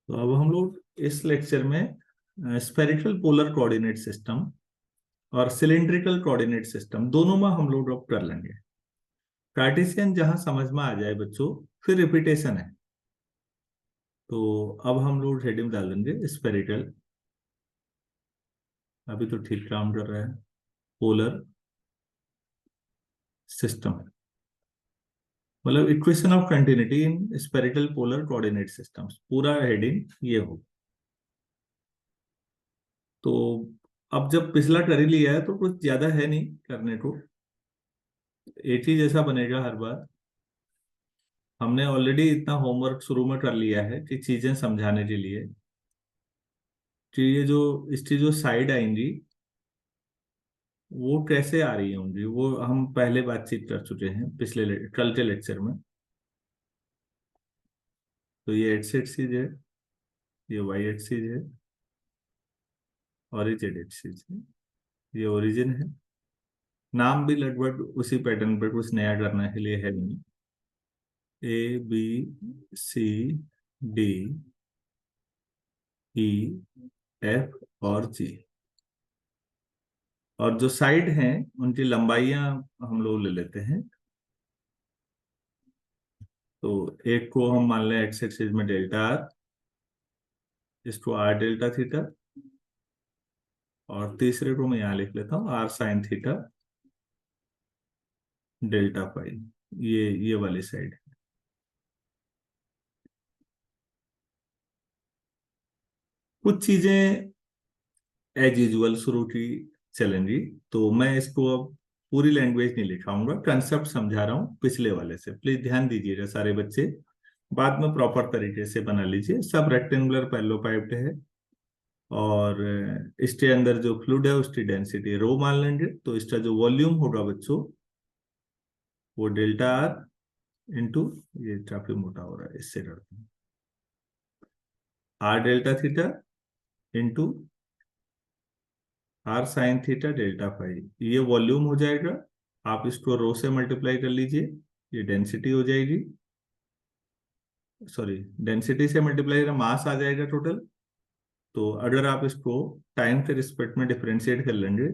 तो अब हम लोग इस लेक्चर में स्फेरिकल पोलर कोऑर्डिनेट सिस्टम और सिलिंड्रिकल कोऑर्डिनेट सिस्टम दोनों में हम लोग अब कर लेंगे। कार्टेशियन जहां समझ में आ जाए बच्चों, फिर रिपीटेशन है। तो अब हम लोग हेडिंग डाल देंगे स्फेरिकल, अभी तो ठीक काम कर रहा है, पोलर सिस्टम, मतलब equation of continuity in spherical polar coordinate systems, पूरा हेडिंग ये हो। तो अब जब पिछला कर ही लिया है तो कुछ ज्यादा है नहीं करने को, एक ही जैसा बनेगा हर बार। हमने ऑलरेडी इतना होमवर्क शुरू में कर लिया है कि चीजें समझाने के लिए कि ये जो इसकी जो साइड आएंगी वो कैसे आ रही होंगी, वो हम पहले बातचीत कर चुके हैं कल के लेक्चर में। तो ये एक्स एक्सिस है, ये वाई एक्सिस है और ये जेड एक्सिस है, ये ओरिजिन है। नाम भी लगभग उसी पैटर्न पर, कुछ नया करने के लिए है नहीं। A B C D E F और जी, और जो साइड हैं उनकी लंबाइयां हम लोग ले लेते हैं। तो एक को हम मान लें एक्स एक्सिस में डेल्टा आर, इसको आर डेल्टा थीटा, और तीसरे को मैं यहाँ लिख लेता हूँ आर साइन थीटा डेल्टा पाई। ये वाली साइड। कुछ चीजें एज यूजुअल शुरू की चलेंगी, तो मैं इसको अब पूरी लैंग्वेज नहीं लिखाऊंगा, कंसेप्ट समझा रहा हूँ पिछले वाले से। प्लीज ध्यान दीजिएगा सारे बच्चे, बाद में प्रॉपर तरीके से बना लीजिए। सब रेक्टेंगुलर पैरेललोपाइप्ड है, और इसके अंदर जो फ्लूइड है उसकी डेंसिटी रो मान लेंगे। तो इसका जो वॉल्यूम होगा बच्चों वो डेल्टा आर इंटू, ये काफी मोटा हो रहा है इससे करते हैं, R delta theta into R sine theta delta phi, ये वॉल्यूम हो जाएगा। आप इसको रो से मल्टीप्लाई कर लीजिए, ये डेंसिटी हो जाएगी। सॉरी, डेंसिटी से मल्टीप्लाई कर मास आ जाएगा टोटल। तो अगर आप इसको टाइम के रिस्पेक्ट में डिफरेंशिएट कर लेंगे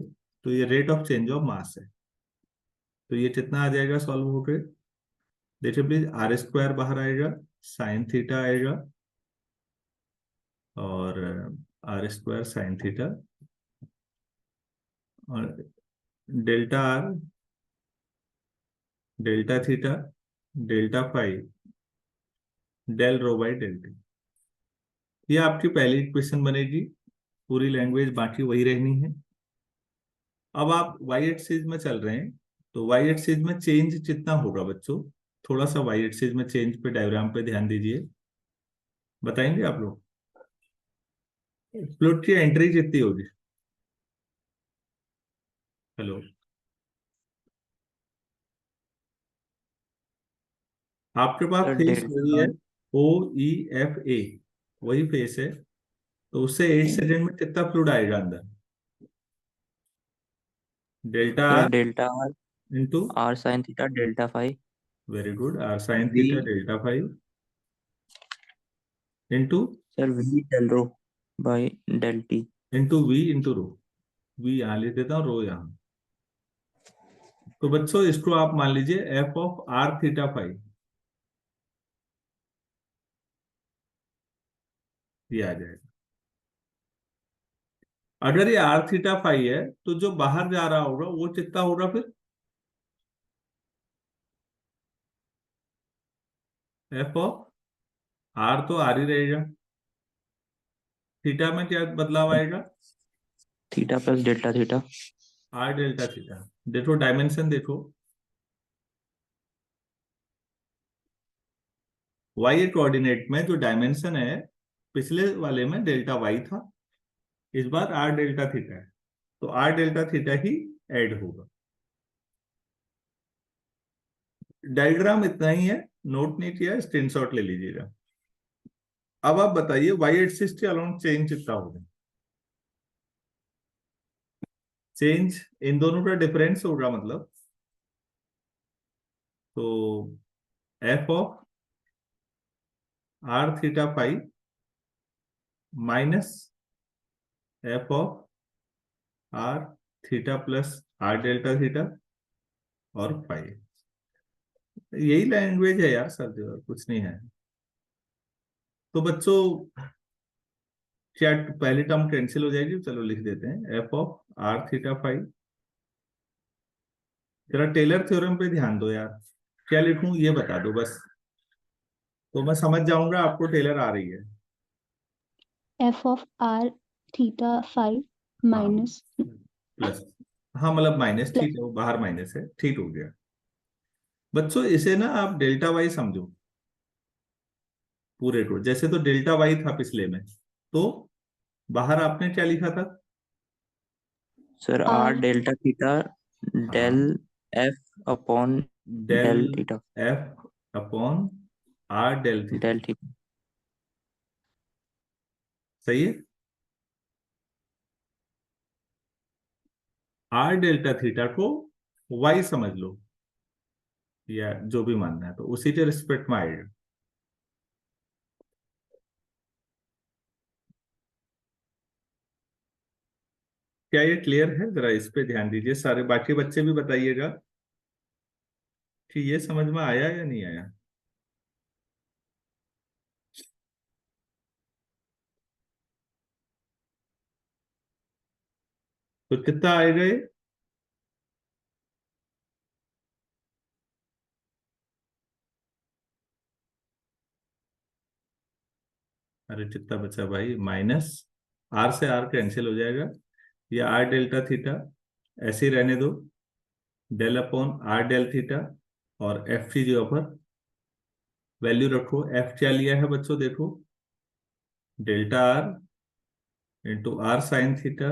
तो ये rate of change of mass है। तो ये कितना आ जाएगा सॉल्व होकर, देखिए प्लीज, आर स्क्वायर बाहर आएगा, साइन थीटा आएगा, और आर स्क्वायर साइन थीटा, और delta R delta theta delta five del rho by del t. ये आपकी पहली इक्वेशन बनेगी, पूरी लैंग्वेज बाकी वही रहनी है। अब आप वाई एक्सिस में चल रहे हैं, तो वाई एक्सिस में चेंज कितना होगा बच्चों, थोड़ा सा वाई एक्सिस में चेंज पे डायग्राम पे ध्यान दीजिए, बताएंगे आप लोग। फ्लूइड की एंट्री कितनी होगी, हेलो, आपके पास सर फेस वही है, delta O E F A, वही फेस है। तो उससे 8 सेकेंड में कितना फ्लूइड आएगा अंदर, delta sir R delta R into, R sine theta delta five very good, R sine V theta delta five into sir V del rho by del T. Into V into rho, V यहाँ लिख देता हूँ, रो यहाँ। तो बच्चों इसको आप मान लीजिए F of R theta five, ये आ जाएगा। अगर ये आर थीटा फाइव है तो जो बाहर जा रहा होगा वो कितना होगा फिर, एफ ऑफ आर तो आर ही रहेगा, थीटा में क्या बदलाव आएगा, theta plus delta theta. Are delta theta. देखो डायमेंशन देखो, वाई कोऑर्डिनेट में जो डायमेंशन है पिछले वाले में डेल्टा वाई था, इस बार आर डेल्टा थीटा है, तो are delta theta he add होगा। डायग्राम इतना ही है, नोट नहीं किया, स्क्रीनशॉट ले लीजिएगा। अब आप बताइए वाई एक्सिस के अलाउंग चेंज कितना होगा, चेंज इन दोनों का डिफरेंस होगा मतलब। तो F of R theta five minus F of R theta plus R delta theta और फाइव। यही लैंग्वेज है यार सर, जो कुछ नहीं है। तो बच्चों क्या पहली टर्म कैंसिल हो जाएगी? चलो लिख देते हैं F of R theta five. जरा टेलर थ्योरम पे ध्यान दो यार, क्या लिखूं ये बता दो बस, तो मैं समझ जाऊंगा आपको टेलर आ रही है। F of R theta five हाँ माइनस प्लस, हाँ मतलब माइनस, प्लस ठीक है वो बाहर माइनस है, ठीक हो गया। बच्चों इसे ना आप डेल्टा वाई समझो पूरे को, जैसे तो डेल्टा वाई था पिछले में, तो बाहर आपने क्या लिखा था? Sir R R delta theta del हाँ, F upon del del theta F upon R del theta. Del theta. सही है। आर डेल्टा थीटा को वाई समझ लो, या जो भी मानना है, तो उसी के रिस्पेक्ट में आएगा। क्या ये क्लियर है? जरा इस पे ध्यान दीजिए सारे, बाकी बच्चे भी बताइएगा कि ये समझ में आया या नहीं आया। तो कितना आएगा ये? अरे कितना बचा भाई? माइनस आर से आर कैंसिल हो जाएगा, ये आर डेल्टा थीटा ऐसे ही रहने दो, del upon R del theta, और एफ की जगह पर वैल्यू रखो। एफ क्या लिया है बच्चों देखो, delta R into R sine theta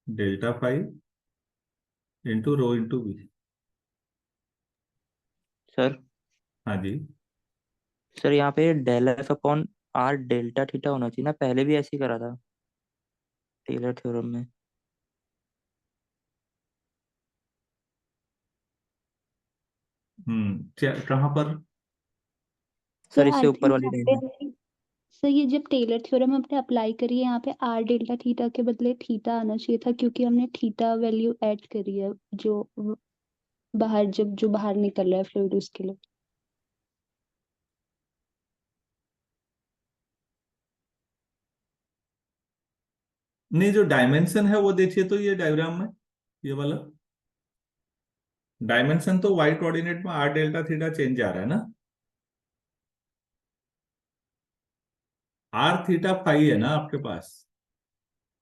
delta five into rho into B. Sir हाँ जी। सर यहाँ पे del F upon R delta theta होना चाहिए ना, पहले भी ऐसे ही करा था टेलर थ्योरम में। क्या कहाँ पर? सर सर इससे आई ऊपर थिंक वाली यहाँ लाइन में। पे सर ये जब टेलर थ्योरम हमने अप्लाई करी है यहाँ पे आर डेल्टा थीटा के बदले थीटा आना चाहिए था, क्योंकि हमने थीटा वैल्यू ऐड करी है जो बाहर, जब जो बाहर निकल रहा है फ्लूइड उसके लिए। नहीं, जो डायमेंशन है वो देखिए तो ये डायग्राम में, ये वाला डायमेंशन तो वाई कोऑर्डिनेट में आर डेल्टा थीटा चेंज आ रहा है ना। आर थीटा फाइव है ना आपके पास,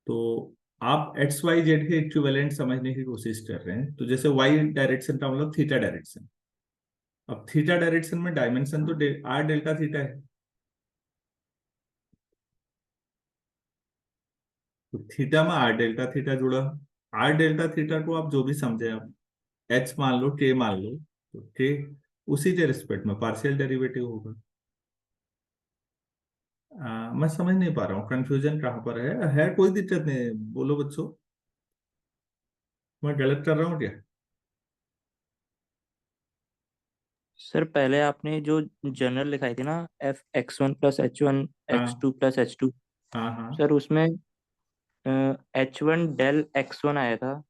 तो आप एक्स वाई जेड के इक्विवेलेंट समझने की कोशिश कर रहे हैं। तो जैसे वाई डायरेक्शन का मतलब थीटा डायरेक्शन, अब थीटा डायरेक्शन में डायमेंशन तो आर डेल्टा थीटा है, तो थीटा में आर डेल्टा थीटा जुड़ा। आर डेल्टा थीटा को आप जो भी समझे, आप एच मान लो, के मान लो, तो के उसी के रिस्पेक्ट में पार्शियल डेरिवेटिव होगा। मैं समझ नहीं पा रहा हूँ कंफ्यूजन कहाँ पर है कोई दिक्कत नहीं है, बोलो बच्चों, मैं गलत कर रहा हूँ क्या? सर पहले आपने जो जनरल लिखाई थी ना, F X one plus H one X हाँ टू प्लस एच टू, हाँ हाँ। सर उसमें H one del X one आया था,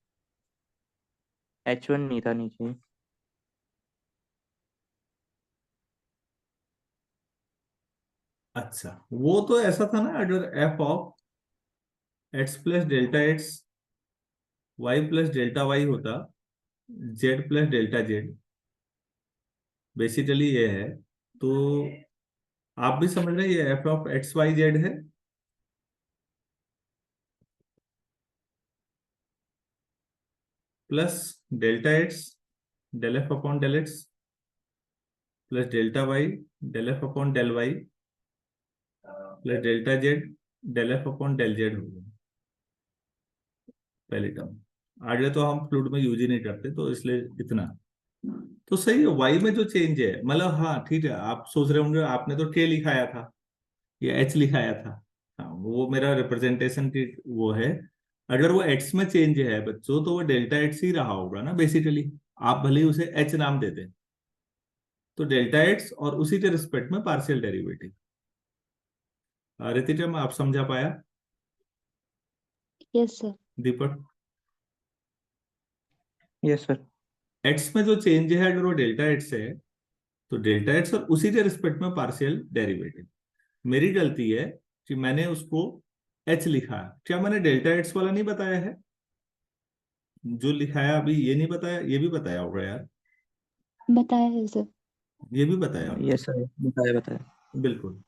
एच वन नहीं था नीचे। अच्छा, वो तो ऐसा था ना, अगर F of X plus delta X Y plus delta Y होता, Z plus delta Z, basically ये है। तो आप भी समझ रहे हैं ये F of X Y Z है, plus delta X del F upon del X plus delta Y del F upon del Y plus delta Z del F upon del Z होगा पहली टर्म। आगे तो हम फ्लूइड में use ही नहीं करते, तो इसलिए इतना तो सही है। वाई में जो चेंज है मतलब, हाँ ठीक है, आप सोच रहे होंगे आपने तो के लिखाया था या एच लिखाया था। हाँ वो मेरा रिप्रेजेंटेशन की वो है। अगर वो एक्स में चेंज है बच्चों, तो वो डेल्टा एक्स ही रहा होगा ना बेसिकली, आप भले ही उसे एच नाम दे दें। तो डेल्टा एक्स और उसी के रिस्पेक्ट में पार्शियल डेरिवेटिव। रितिका मैं आप समझा पाया? Yes sir. Deepak? Yes sir. X में जो चेंज है अगर वो डेल्टा एक्स है तो डेल्टा एक्स और उसी के रिस्पेक्ट में पार्शियल डेरिवेटिव। मेरी गलती है कि मैंने उसको एच लिखा है। क्या मैंने डेल्टा एक्स वाला नहीं बताया है? जो लिखाया अभी ये नहीं बताया, ये भी बताया होगा यार, बताया है सर। ये भी बताया होगा। यस सर, बताया बताया। बिल्कुल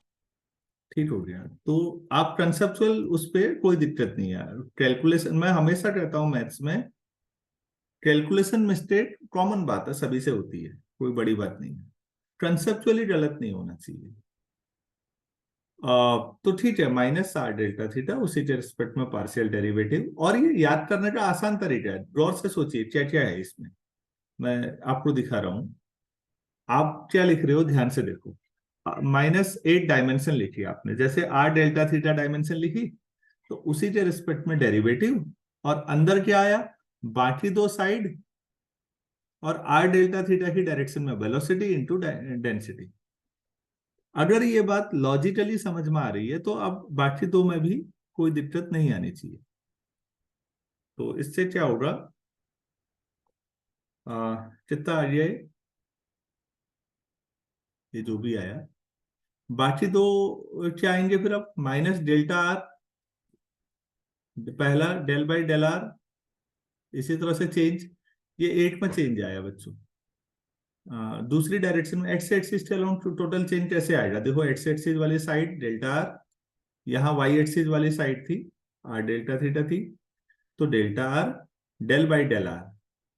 ठीक हो गया। तो आप कंसेप्चुअल उस पे कोई दिक्कत नहीं है। कैलकुलेशन मैं हमेशा कहता हूँ मैथ्स में कैलकुलेशन मिस्टेक कॉमन बात है, सभी से होती है, कोई बड़ी बात नहीं है। कंसेप्चुअली गलत नहीं होना चाहिए। तो ठीक है, माइनस आर डेल्टा थीटा उसी के रिस्पेक्ट में पार्शियल डेरिवेटिव। और ये याद करने का आसान तरीका है, गौर से सोचिए क्या क्या है इसमें। मैं आपको दिखा रहा हूं, आप क्या लिख रहे हो ध्यान से देखो। -8 डायमेंशन लिखी आपने, जैसे आर डेल्टा थीटा डायमेंशन लिखी तो उसी के रिस्पेक्ट में डेरिवेटिव। और अंदर क्या आया, बाकी दो साइड और आर डेल्टा थीटा की डायरेक्शन में वेलोसिटी इंटू डेंसिटी। अगर ये बात लॉजिकली समझ में आ रही है तो अब बाकी दो में भी कोई दिक्कत नहीं आनी चाहिए। तो इससे क्या होगा, कितना आ गया ये जो भी आया, बाकी दो क्या आएंगे फिर अब, माइनस डेल्टा आर, पहला डेल बाई डेल आर, इसी तरह से चेंज, ये 8 में चेंज आया बच्चों। दूसरी डायरेक्शन में एक्स एक्सिस के अलोंग टोटल चेंज कैसे आएगा, देखो एक्स एक्सिस वाली साइड डेल्टा आर, यहाँ वाई एक्सिस वाली साइड थी आर डेल्टा थीटा थी, तो delta R del by del R.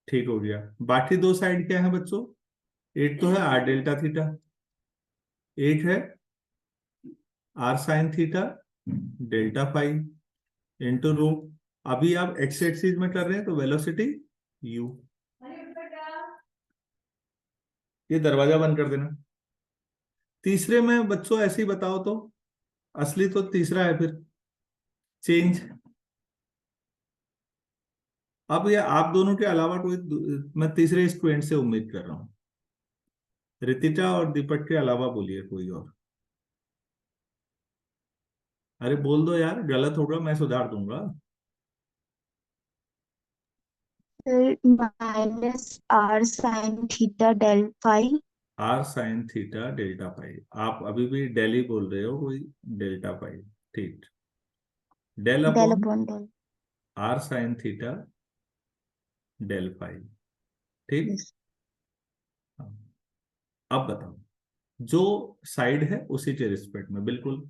ठीक हो गया। बाकी दो साइड क्या है बच्चों, एक तो है आर डेल्टा थीटा, एक है R sine theta delta five into rho. अभी आप एक्स एक्सिस में कर रहे हैं तो वेलोसिटी यू। ये दरवाजा बंद कर देना। तीसरे में बच्चों ऐसे ही बताओ तो, असली तो तीसरा है फिर, चेंज। अब ये आप दोनों के अलावा कोई मैं तीसरे स्टूडेंट से उम्मीद कर रहा हूं, रितिका और दीपक के अलावा बोलिए कोई और। अरे बोल दो यार, गलत होगा मैं सुधार दूंगा। Sir minus R sine theta del phi. R sine theta delta pi, आप अभी भी डेल ही बोल रहे हो, कोई डेल्टा पाई। ठीक, del del upon upon del. R sine theta del pi. ठीक। यस। हाँ। अब बताओ, जो साइड है उसी के रिस्पेक्ट में बिल्कुल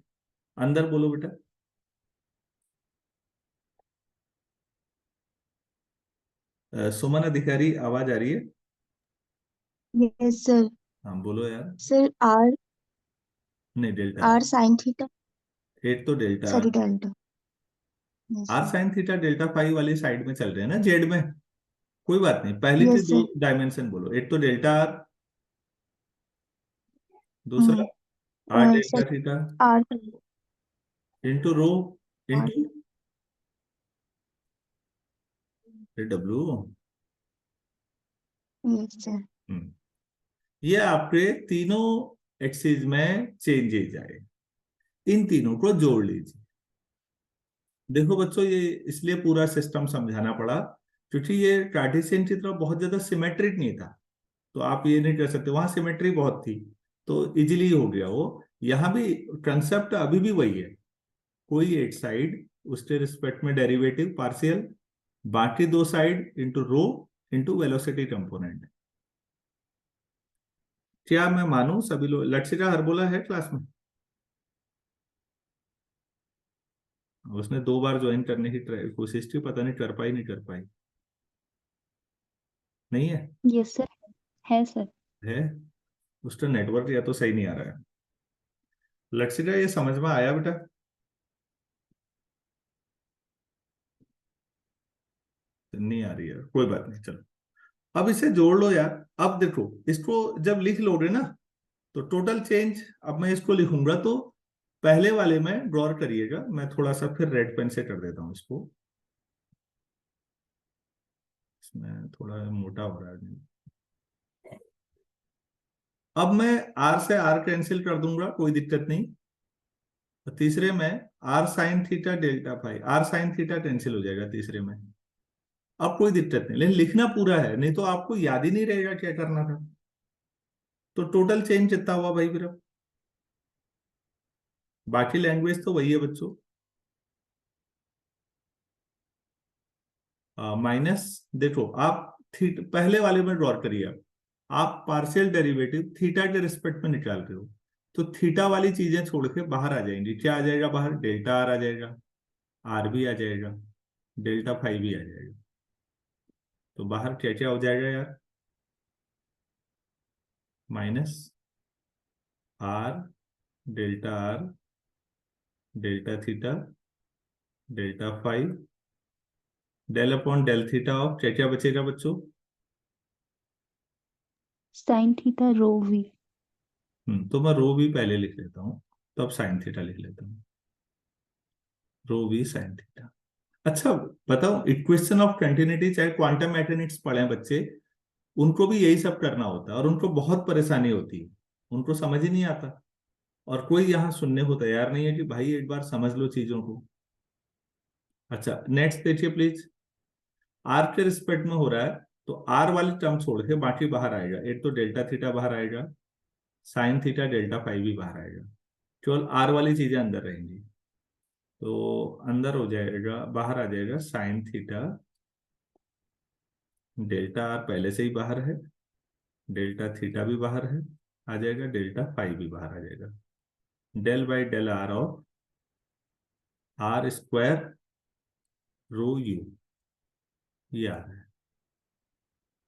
अंदर बोलो बेटा। सुमन अधिकारी आवाज आ रही है? Yes sir. हाँ बोलो यार। सर आर नहीं, delta R sine theta. At तो delta sorry delta. Yes R sir. Sine theta delta five वाली साइड में चल रहे हैं ना, जेड में। कोई बात नहीं, पहली थी यस दो सर। डायमेंशन बोलो, एक तो डेल्टा आर, दूसरा R delta sir theta R into rho R. Into W. Yes sir. ये आपके तीनों एक्सिस में चेंजेज आए, इन तीनों को जोड़ लीजिए। देखो बच्चों, ये इसलिए पूरा सिस्टम समझाना पड़ा क्योंकि ये कार्टेशियन की तरह बहुत ज्यादा सिमेट्रिक नहीं था। तो आप ये नहीं कर सकते, वहां सिमेट्री बहुत थी तो इजीली हो गया वो। यहाँ भी कंसेप्ट अभी भी वही है, कोई एक साइड उसके रिस्पेक्ट में डेरिवेटिव पार्शियल, बाकी दो side into rho into velocity component. क्या मैं मानूं सभी लोग, लक्षिका हरबोला है क्लास में? उसने 2 बार ज्वाइन करने की कोशिश की, पता नहीं कर पाई नहीं कर पाई। नहीं है? Yes sir. है सर। है। उसका नेटवर्क या तो सही नहीं आ रहा है। लक्षिका ये समझ में आया बेटा? नहीं आ रही है, कोई बात नहीं, चलो अब इसे जोड़ लो यार। अब देखो, इसको जब लिख लोगे ना तो टोटल चेंज, अब मैं इसको लिखूंगा तो पहले वाले में ड्रॉ करिएगा। मैं थोड़ा सा फिर रेड पेन से कर देता हूं इसको, इसमें थोड़ा मोटा हो रहा है। अब मैं आर से आर कैंसिल कर दूंगा, कोई दिक्कत नहीं। तीसरे में R sine theta delta phi, R sine theta cancel हो जाएगा तीसरे में। अब कोई दिक्कत नहीं, लेकिन लिखना पूरा है, नहीं तो आपको याद ही नहीं रहेगा क्या करना था। तो टोटल चेंज कितना हुआ भाई फिर? बाकी लैंग्वेज तो वही है बच्चों। माइनस, देखो आप पहले वाले में ड्रॉ करिए। आप पार्शियल डेरिवेटिव थीटा के रिस्पेक्ट में निकाल रहे हो, तो थीटा वाली चीजें छोड़ के बाहर आ जाएंगी। क्या आ जाएगा बाहर? डेल्टा आर आ जाएगा, आर भी आ जाएगा, डेल्टा फाइव भी आ जाएगा। तो बाहर क्या क्या हो जाएगा यार? Minus R delta R delta theta delta five del upon del theta of क्या क्या बचेगा बच्चों? Sine theta rho V. तो मैं रो भी पहले लिख लेता हूँ, तो अब साइन थीटा लिख लेता हूँ, रो वी साइन थीटा। अच्छा बताओ, इक्वेशन ऑफ कंटिन्यूटी चाहे क्वांटम मैकेनिक्स पढ़े बच्चे, उनको भी यही सब करना होता है और उनको बहुत परेशानी होती है, उनको समझ ही नहीं आता। और कोई यहाँ सुनने को तैयार नहीं है कि भाई एक बार समझ लो चीजों को। अच्छा नेक्स्ट देखिए प्लीज। आर के रिस्पेक्ट में हो रहा है, तो आर वाली टर्म छोड़ के बाकी बाहर आएगा। एक तो डेल्टा थीटा बाहर आएगा, साइन थीटा डेल्टा फाइव भी बाहर आएगा, केवल आर वाली चीजें अंदर रहेंगी। तो अंदर हो जाएगा, बाहर आ जाएगा साइन थीटा डेल्टा आर पहले से ही बाहर है, डेल्टा थीटा भी बाहर है, आ जाएगा डेल्टा फाइव भी बाहर आ जाएगा। Del by del R of R square rho U, ये आ रहा है।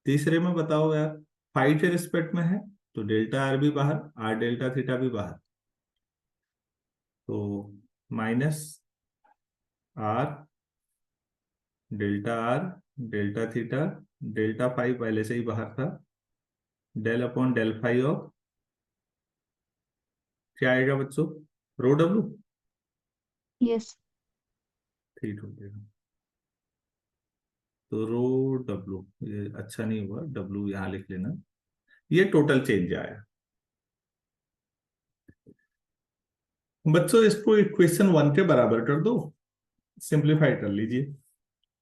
तीसरे में बताओ यार, फाइव के रिस्पेक्ट में है, तो डेल्टा आर भी बाहर, आर डेल्टा थीटा भी बाहर, तो minus R delta theta delta five पहले से ही बाहर था, del upon del five of क्या आएगा बच्चों? Rho W. यस। ठीक हो गया। तो रो डब्लू, ये अच्छा नहीं हुआ, डब्लू यहां लिख लेना। ये टोटल चेंज आया बच्चों। इसको इक्वेशन वन के बराबर कर दो, सिंप्लीफाई कर लीजिए,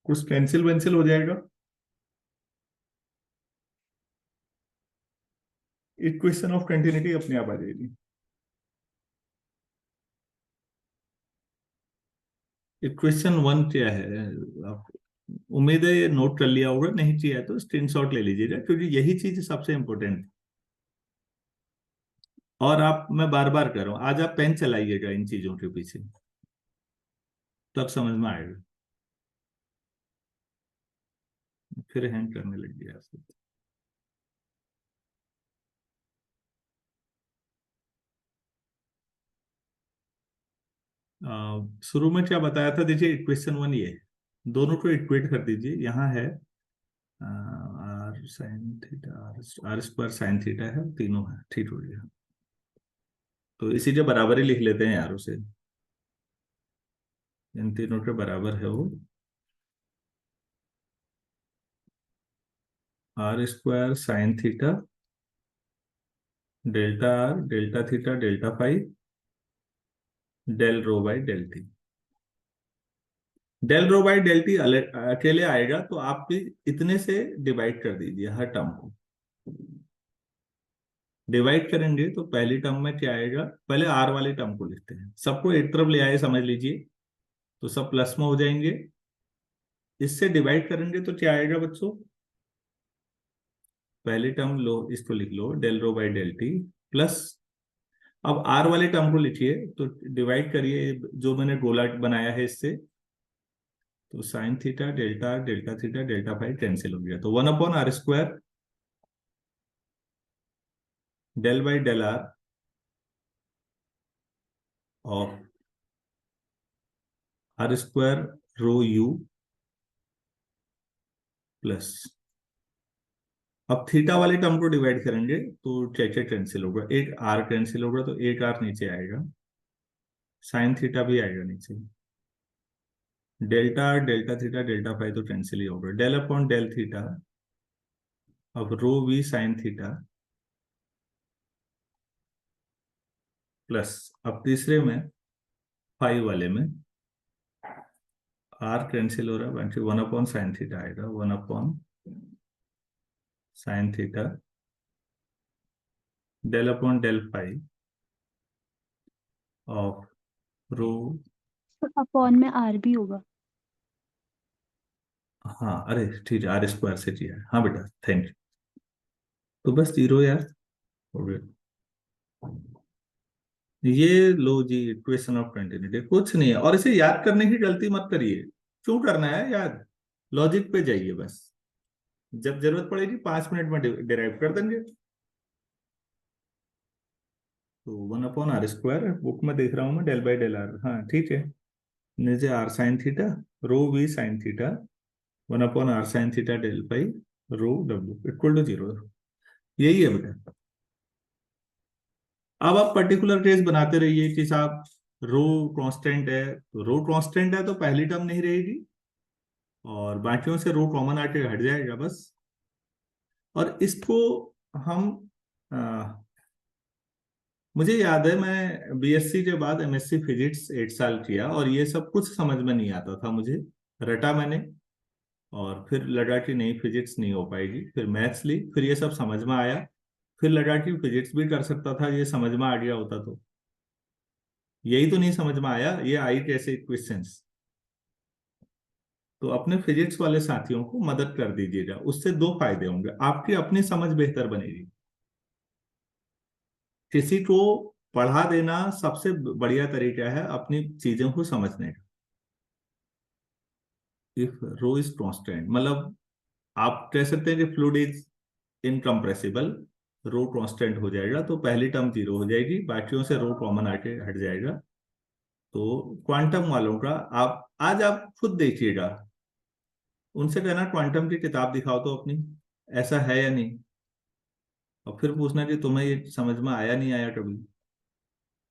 कुछ कैंसिल वेंसिल हो जाएगा। इक्वेशन ऑफ कंटिन्यूटी अपने आप आ जाएगी। इक्वेशन वन क्या है? आप उम्मीद है ये नोट कर लिया होगा, नहीं किया है तो स्क्रीनशॉट ले लीजिएगा, क्योंकि यही चीज सबसे इंपॉर्टेंट है। और आप, मैं बार बार कर रहा हूं, आज आप पेन चलाइएगा इन चीजों के पीछे, तब समझ में आएगा। फिर हैंग करने लग गया आपको। शुरू में क्या बताया था? देखिए इक्वेशन वन ये है, दोनों को इक्वेट कर दीजिए। यहाँ है R sine theta, R square sine theta है, तीनों है, ठीक हो गया। तो इसी के बराबर ही लिख लेते हैं यार उसे, इन तीनों के बराबर है वो। R square sine theta delta R delta theta delta five del rho by del T. Del rho by del T अकेले आएगा, तो आप भी इतने से डिवाइड कर दीजिए हर टर्म को। डिवाइड करेंगे तो पहली टर्म में क्या आएगा? पहले आर वाली टर्म को लिखते हैं, सबको एक तरफ ले आए समझ लीजिए, तो सब प्लस में हो जाएंगे। इससे डिवाइड करेंगे तो क्या आएगा बच्चों? पहली टर्म लो, इसको लिख लो del rho by del T plus, अब आर वाले टर्म को लिखिए, तो डिवाइड करिए जो मैंने गोला बनाया है इससे, तो sine theta delta theta delta five cancel हो गया, तो one upon R square del by del R of R square rho U plus, अब थीटा वाले टर्म को डिवाइड करेंगे तो क्या क्या कैंसिल होगा? एक आर कैंसिल होगा, तो एक आर नीचे आएगा, साइन थीटा भी आएगा नीचे, डेल्टा थीटा डेल्टा फाइव तो कैंसिल ही होगा, डेल अपॉन डेल थीटा, अब रो वी साइन थीटा प्लस, अब तीसरे में फाइव वाले में आर कैंसिल हो रहा है, बाकी 1/sin θ आएगा, 1/sin θ del/del ऑफ रो। तो अपॉन में आर भी होगा। हाँ अरे ठीक है, r² से किया है, हाँ बेटा थैंक यू। तो बस जीरो यार हो गया। ये लो जी, इक्वेशन ऑफ कंटिन्यूटी कुछ नहीं है, और इसे याद करने की गलती मत करिए। क्यों करना है याद, लॉजिक पे जाइए बस, जब जरूरत पड़ेगी 5 मिनट में डिराइव कर देंगे। तो 1/r², बुक में देख रहा हूं मैं del/del r, हाँ ठीक है। नीचे r sin θ rho v sin θ 1/r sin θ del रो w इक्वल टू 0, यही है बेटा। अब आप पर्टिकुलर केस बनाते रहिए कि साहब रो कांस्टेंट है, तो रो कांस्टेंट है तो पहली टर्म नहीं रहेगी और बाकियों से रो कॉमन आके हट जाएगा बस। और इसको हम मुझे याद है मैं बीएससी के बाद एमएससी फिजिक्स 8 साल किया और ये सब कुछ समझ में नहीं आता था मुझे, रटा मैंने और फिर लगा कि नहीं फिजिक्स नहीं हो पाएगी, फिर मैथ्स ली, फिर ये सब समझ में आया, फिर लगा कि फिजिक्स भी कर सकता था, ये समझ में आ गया होता तो। यही तो नहीं समझ में आया, ये आई कैसे क्वेश्चंस। तो अपने फिजिक्स वाले साथियों को मदद कर दीजिएगा, उससे दो फायदे होंगे, आपकी अपनी समझ बेहतर बनेगी। किसी को पढ़ा देना सबसे बढ़िया तरीका है अपनी चीजों को समझने का। इफ रो इज कांस्टेंट मतलब आप कह सकते हैं कि fluid is incompressible, rho constant हो जाएगा तो पहली टर्म जीरो हो जाएगी, बाकियों से रो कॉमन आके हट जाएगा। तो क्वांटम वालों का आप आज आप खुद देखिएगा, उनसे कहना क्वांटम की किताब दिखाओ तो अपनी, ऐसा है या नहीं, और फिर पूछना कि तुम्हें ये समझ में आया नहीं आया, कभी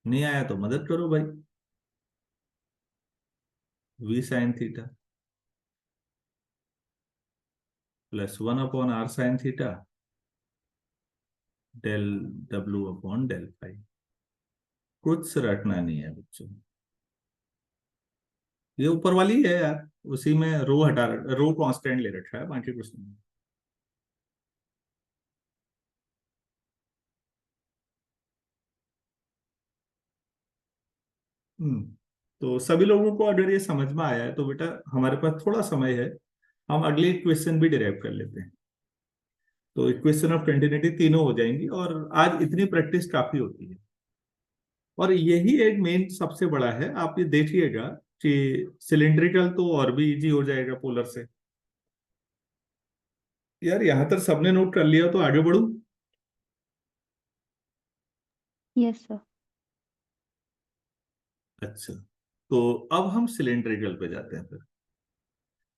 नहीं आया तो मदद करो भाई। v sin θ plus 1/r sin θ del w/del कुछ रटना नहीं है बच्चों, ये ऊपर वाली है यार, उसी में रो हटा, रो कांस्टेंट ले रखा है, बाकी कुछ नहीं। हम्म तो सभी लोगों को अगर ये समझ में आया है तो बेटा हमारे पास थोड़ा समय है, हम अगले क्वेश्चन भी डिराइव कर लेते हैं। तो इक्वेशन ऑफ कंटिन्यूटी तीनों हो जाएंगी और आज इतनी प्रैक्टिस काफी होती है। और यही एक मेन सबसे बड़ा है, आप ये देखिएगा कि सिलिंड्रिकल तो और भी इजी हो जाएगा पोलर से। यार यहां तक सबने नोट कर लिया तो आगे बढ़ू। Yes sir. अच्छा, तो अब हम सिलिंड्रिकल पे जाते हैं फिर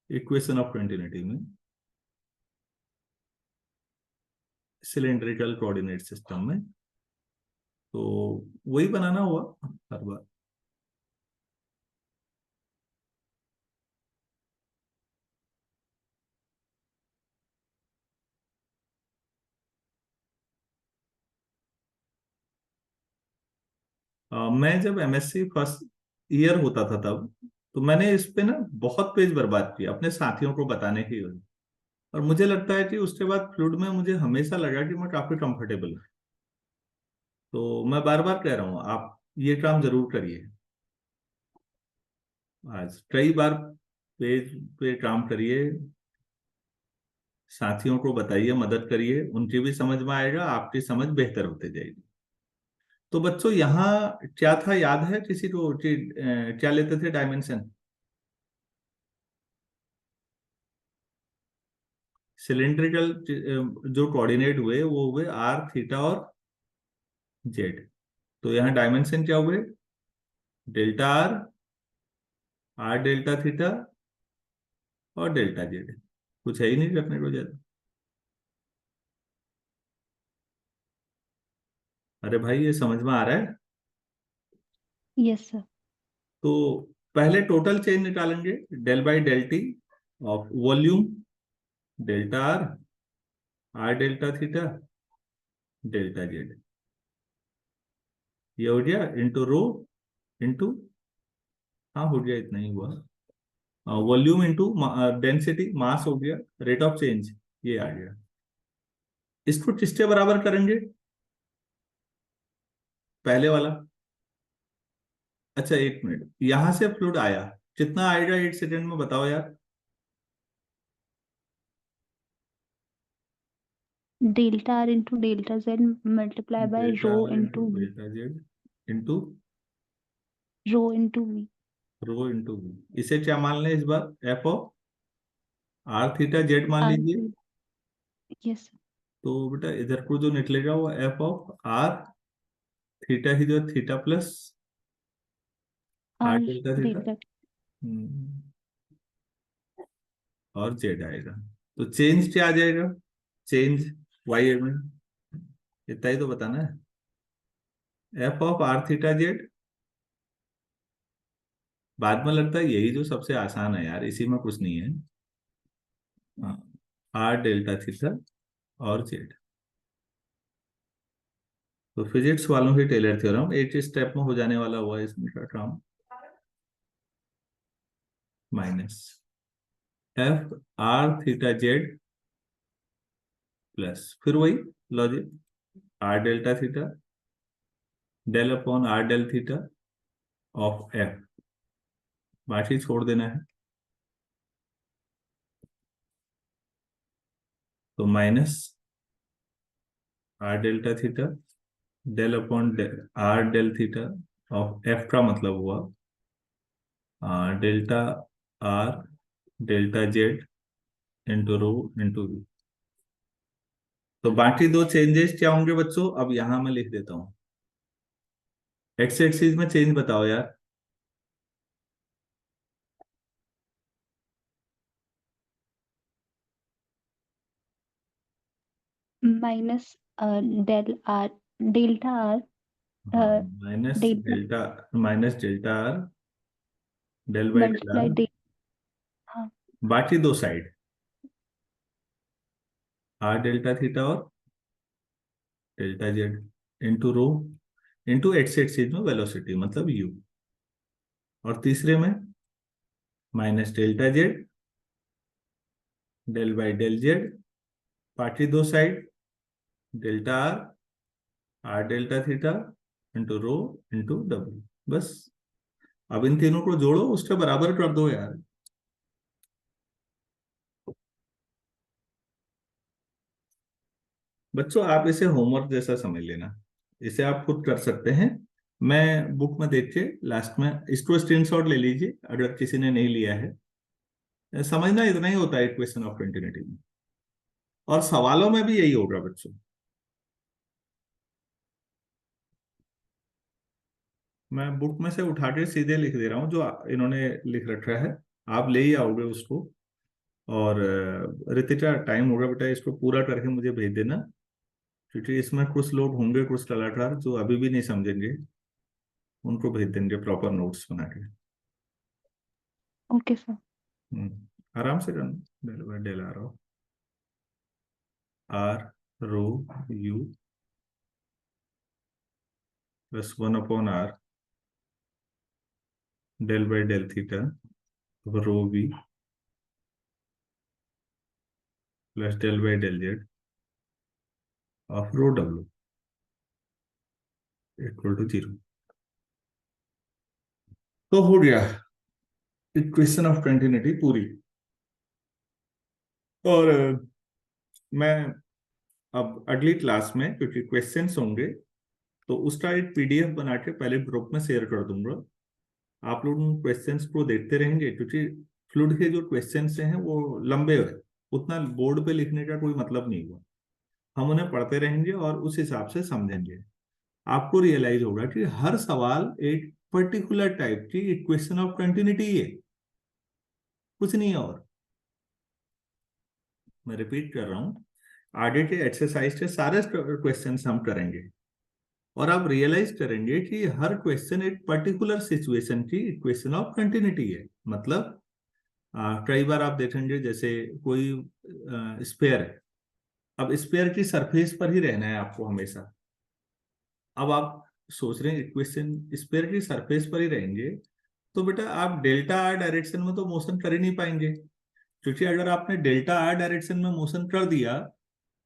इक्वेशन ऑफ कंटिन्यूटी में, सिलिंड्रिकल कोऑर्डिनेट सिस्टम में। तो वही बनाना हुआ हर बार। मैं जब एमएससी फर्स्ट ईयर होता था तब, तो मैंने इस पे ना बहुत पेज बर्बाद किया अपने साथियों को बताने की वजह। और मुझे लगता है कि उसके बाद फ्लूइड में मुझे हमेशा लगा कि मैं काफी कंफर्टेबल हूँ। तो मैं बार बार कह रहा हूँ आप ये काम जरूर करिए, आज कई बार पेज पे काम करिए, साथियों को बताइए, मदद करिए, उनकी भी समझ में आएगा, आपकी समझ बेहतर होती जाएगी। तो बच्चों यहाँ क्या था याद है किसी को कि क्या लेते थे डायमेंशन? सिलिंड्रिकल जो कोऑर्डिनेट हुए वो हुए r, थीटा और z। तो यहाँ डायमेंशन क्या हुए? डेल्टा r, r∆θ और डेल्टा z। कुछ है ही नहीं रखने को ज्यादा। अरे भाई ये समझ में आ रहा है? Yes sir. तो पहले टोटल चेंज निकालेंगे, del/del t of volume delta r∆θ delta z, ये हो गया इंटू रो इंटू हाँ हो गया, इतना ही हुआ। वॉल्यूम इंटू डेंसिटी, मास हो गया, रेट ऑफ चेंज ये आ गया। इसको किसके बराबर करेंगे? पहले वाला। अच्छा एक मिनट, यहां से फ्लूइड आया, कितना आएगा 1 सेकेंड में बताओ यार? Delta R into delta Z multiply by delta rho R into into V, delta Z into rho into V. Rho into V. इसे क्या मान लें इस बार? F of R theta Z मान आर लीजिए। यस तो बेटा इधर को जो निकलेगा वो एफ ऑफ आर थीटा ही, जो theta plus R R delta theta. Delta. Hmm, और जेड आएगा। तो चेंज क्या आ जाएगा? चेंज वाई में इतना ही तो बताना है। F of R theta Z, बाद में लगता है यही जो सबसे आसान है यार, इसी में कुछ नहीं है। हाँ, आर डेल्टा थीटा और जेड। तो फिजिक्स वालों की टेलर थ्योरम एक स्टेप में हो जाने वाला हुआ है इसमें का काम। Minus F R theta Z plus, फिर वही logic, R delta theta del upon R del theta of F, बाकी छोड़ देना है। तो minus R delta theta del upon R del theta of F का मतलब हुआ delta R delta Z into rho into V. तो बाकी दो चेंजेस क्या होंगे बच्चों? अब यहां मैं लिख देता हूं। एक्स एक्सिस में चेंज बताओ यार। Minus del R delta R हाँ, minus delta delta, minus delta R del by del multiply R, डे। हाँ बाकी दो साइड आर डेल्टा थीटा और delta Z into rho into X axis में वेलोसिटी मतलब यू, और तीसरे में minus delta Z del by del Z, बाकी दो side delta R R delta theta into rho into W. बस अब इन तीनों को जोड़ो, उसके बराबर कर दो यार। बच्चों आप इसे होमवर्क जैसा समझ लेना, इसे आप खुद कर सकते हैं। मैं बुक में देख के लास्ट में इसको स्क्रीनशॉट ले लीजिए अगर किसी ने नहीं लिया है। समझना इतना ही होता है इक्वेशन ऑफ कंटिन्यूटी में, और सवालों में भी यही होगा बच्चों। मैं बुक में से उठा के सीधे लिख दे रहा हूँ जो इन्होंने लिख रखा है, आप ले ही आओगे उसको। और रितिका टाइम होगा बेटा, इसको पूरा करके मुझे भेज देना, क्योंकि इसमें कुछ लोग होंगे कुछ कलाकार जो अभी भी नहीं समझेंगे, उनको भेज देंगे प्रॉपर नोट्स बना के। Okay sir. आराम से करना, del by del R of R rho U plus 1/r del by del theta rho V plus del by del Z of rho W equal to 0। तो हो गया इक्वेशन ऑफ कंटिन्यूटी पूरी। और मैं अब अगली क्लास में, क्योंकि क्वेश्चंस होंगे, तो उसका एक पीडीएफ बना के पहले ग्रुप में शेयर कर दूंगा। आप लोग उन क्वेश्चंस को देखते रहेंगे, क्योंकि फ्लूइड के जो क्वेश्चंस हैं वो लंबे हैं, उतना बोर्ड पे लिखने का कोई मतलब नहीं हुआ। हम उन्हें पढ़ते रहेंगे और उस हिसाब से समझेंगे। आपको रियलाइज होगा कि हर सवाल एक पर्टिकुलर टाइप की इक्वेशन ऑफ कंटिन्यूटी है, कुछ नहीं है। और मैं रिपीट कर रहा हूं, आगे के एक्सरसाइज के सारे क्वेश्चन हम करेंगे, और आप रियलाइज करेंगे कि हर क्वेश्चन एक पर्टिकुलर सिचुएशन की इक्वेशन ऑफ कंटिन्यूटी है। मतलब कई बार आप देखेंगे जैसे कोई स्फीयर है, अब स्फीयर की सरफेस पर ही रहना है आपको हमेशा। अब आप सोच रहे हैं इक्वेशन स्फीयर की सरफेस पर ही रहेंगे, तो बेटा आप डेल्टा आर डायरेक्शन में तो मोशन कर ही नहीं पाएंगे, क्योंकि अगर आपने डेल्टा आर डायरेक्शन में मोशन कर दिया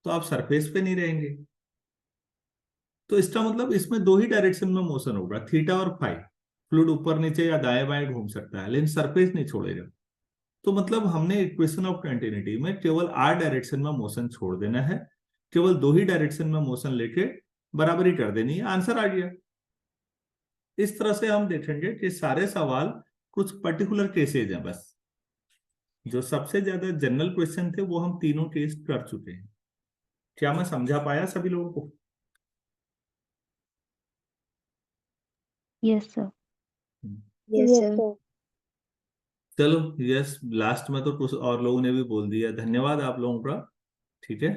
तो आप सरफेस पे नहीं रहेंगे। तो इसका मतलब इसमें दो ही डायरेक्शन में मोशन होगा, थीटा और फाई। फ्लूइड ऊपर नीचे या दाएं बाएं घूम सकता है, लेकिन सरफेस नहीं छोड़ेगा। तो मतलब हमने इक्वेशन ऑफ कंटिन्यूटी में केवल आर डायरेक्शन में मोशन छोड़ देना है, केवल दो ही डायरेक्शन में मोशन लेके बराबरी कर देनी है, आंसर आ गया। इस तरह से हम देखेंगे कि सारे सवाल कुछ पर्टिकुलर केसेज हैं, बस जो सबसे ज्यादा जनरल क्वेश्चन थे वो हम तीनों केस कर चुके हैं। क्या मैं समझा पाया सभी लोगों को? Yes sir. Yes sir. चलो यस, लास्ट में तो कुछ और लोगों ने भी बोल दिया, धन्यवाद आप लोगों का। ठीक है,